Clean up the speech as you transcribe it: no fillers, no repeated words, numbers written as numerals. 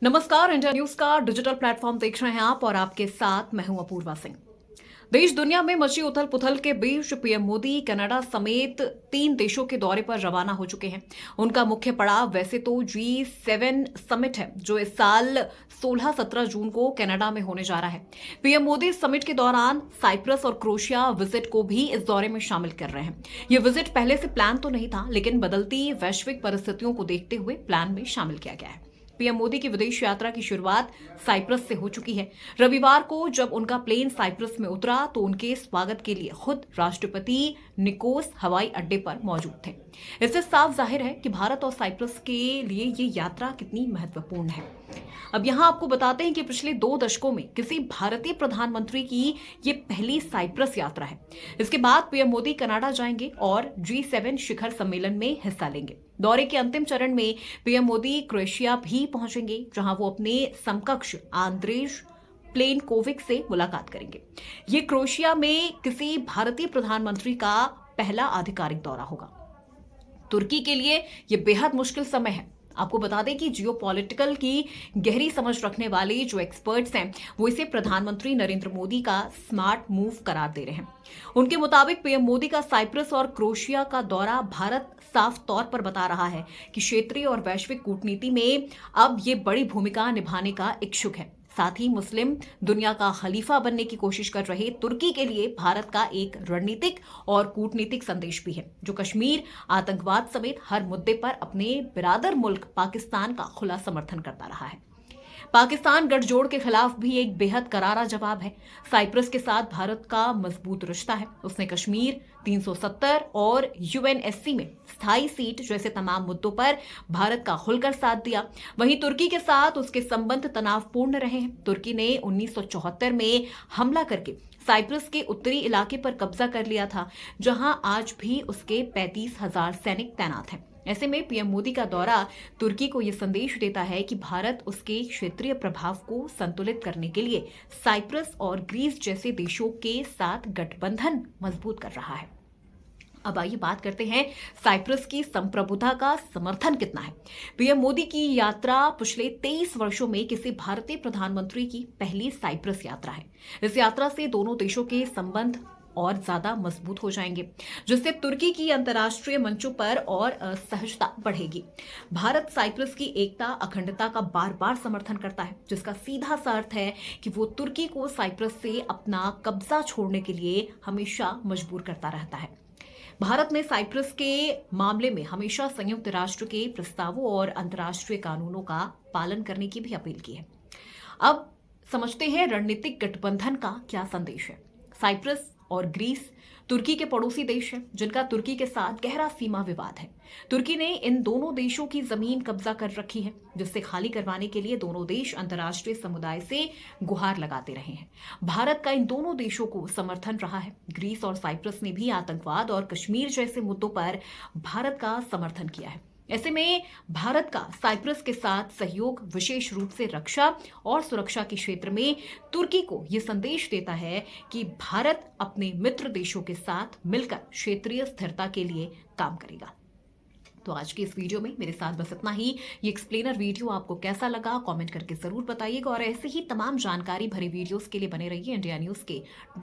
नमस्कार, India news का digital platform देख रहे हैं आप और आपके साथ मैं हूं अपूर्वा सिंह। देश दुनिया में मची उथल पुथल के बीच पीएम मोदी कनाडा समेत 3 देशों के दौरे पर रवाना हो चुके हैं। उनका मुख्य पड़ाव वैसे तो G7 समिट है, जो इस साल 16-17 जून को कनाडा में होने जा रहा है। पीएम मोदी इस समिट के दौरान साइप्रस और क्रोएशिया विजिट को भी इस दौरे में शामिल कर रहे हैं। ये विजिट पहले से प्लान तो नहीं था, लेकिन बदलती वैश्विक परिस्थितियों को देखते हुए प्लान में शामिल किया गया है। पीएम मोदी की विदेश यात्रा की शुरुआत साइप्रस से हो चुकी है। रविवार को जब उनका प्लेन साइप्रस में उतरा तो उनके स्वागत के लिए खुद राष्ट्रपति निकोस हवाई अड्डे पर मौजूद थे। इससे साफ जाहिर है कि भारत और साइप्रस के लिए ये यात्रा कितनी महत्वपूर्ण है। अब यहाँ आपको बताते हैं कि पिछले 2 दशकों में किसी भारतीय प्रधानमंत्री की ये पहली साइप्रस यात्रा है। इसके बाद पीएम मोदी कनाडा जाएंगे और G7 शिखर सम्मेलन में हिस्सा लेंगे। दौरे के अंतिम चरण में पीएम मोदी क्रोएशिया भी पहुंचेंगे, जहां वो अपने समकक्ष आंद्रेज प्लेनकोविक से मुलाकात करेंगे। ये क्रोएशिया में किसी भारतीय प्रधानमंत्री का पहला आधिकारिक दौरा होगा। तुर्की के लिए ये बेहद मुश्किल समय है। आपको बता दें कि जियोपॉलिटिकल की गहरी समझ रखने वाले जो एक्सपर्ट्स हैं, वो इसे प्रधानमंत्री नरेंद्र मोदी का स्मार्ट मूव करार दे रहे हैं। उनके मुताबिक पीएम मोदी का साइप्रस और क्रोएशिया का दौरा भारत साफ तौर पर बता रहा है कि क्षेत्रीय और वैश्विक कूटनीति में अब ये बड़ी भूमिका निभाने का इच्छुक है। साथ ही मुस्लिम दुनिया का खलीफा बनने की कोशिश कर रहे तुर्की के लिए भारत का एक रणनीतिक और कूटनीतिक संदेश भी है, जो कश्मीर, आतंकवाद समेत हर मुद्दे पर अपने बिरादर मुल्क पाकिस्तान का खुला समर्थन करता रहा है। पाकिस्तान गठजोड़ के खिलाफ भी एक बेहद करारा जवाब है। साइप्रस के साथ भारत का मजबूत रिश्ता है। उसने कश्मीर, 370 और यूएनएससी में स्थायी सीट जैसे तमाम मुद्दों पर भारत का खुलकर साथ दिया। वहीं तुर्की के साथ उसके संबंध तनावपूर्ण रहे हैं। तुर्की ने 1974 में हमला करके साइप्रस के उत्तरी इलाके पर कब्जा कर लिया था, जहां आज भी उसके 35,000 सैनिक तैनात हैं। ऐसे में पीएम मोदी का दौरा तुर्की को यह संदेश देता है कि भारत उसके क्षेत्रीय प्रभाव को संतुलित करने के लिए साइप्रस और ग्रीस जैसे देशों के साथ गठबंधन मजबूत कर रहा है। अब आइए बात करते हैं साइप्रस की संप्रभुता का समर्थन कितना है। पीएम मोदी की यात्रा पिछले 23 वर्षों में किसी भारतीय प्रधानमंत्री की पहली साइप्रस यात्रा है। इस यात्रा से दोनों देशों के संबंध और ज्यादा मजबूत हो जाएंगे, जिससे तुर्की की अंतर्राष्ट्रीय मंचों पर और सहजता बढ़ेगी। भारत साइप्रस की एकता, अखंडता का बार बार समर्थन करता है, जिसका सीधा सा अर्थ है कि वो तुर्की को साइप्रस से अपना कब्जा छोड़ने के लिए हमेशा मजबूर करता रहता है। भारत ने साइप्रस के मामले में हमेशा संयुक्त राष्ट्र के प्रस्तावों और अंतर्राष्ट्रीय कानूनों का पालन करने की भी अपील की है। अब समझते हैं रणनीतिक गठबंधन का क्या संदेश है। साइप्रस और ग्रीस तुर्की के पड़ोसी देश हैं, जिनका तुर्की के साथ गहरा सीमा विवाद है। तुर्की ने इन दोनों देशों की जमीन कब्जा कर रखी है, जिससे खाली करवाने के लिए दोनों देश अंतर्राष्ट्रीय समुदाय से गुहार लगाते रहे हैं। भारत का इन दोनों देशों को समर्थन रहा है। ग्रीस और साइप्रस ने भी आतंकवाद और कश्मीर जैसे मुद्दों पर भारत का समर्थन किया है। ऐसे में भारत का साइप्रस के साथ सहयोग विशेष रूप से रक्षा और सुरक्षा के क्षेत्र में तुर्की को यह संदेश देता है कि भारत अपने मित्र देशों के साथ मिलकर क्षेत्रीय स्थिरता के लिए काम करेगा। तो आज की इस वीडियो में मेरे साथ बस इतना ही। ये एक्सप्लेनर वीडियो आपको कैसा लगा कमेंट करके जरूर बताइएगा और ऐसे ही तमाम जानकारी भरे वीडियोस के लिए बने रहिए इंडिया न्यूज के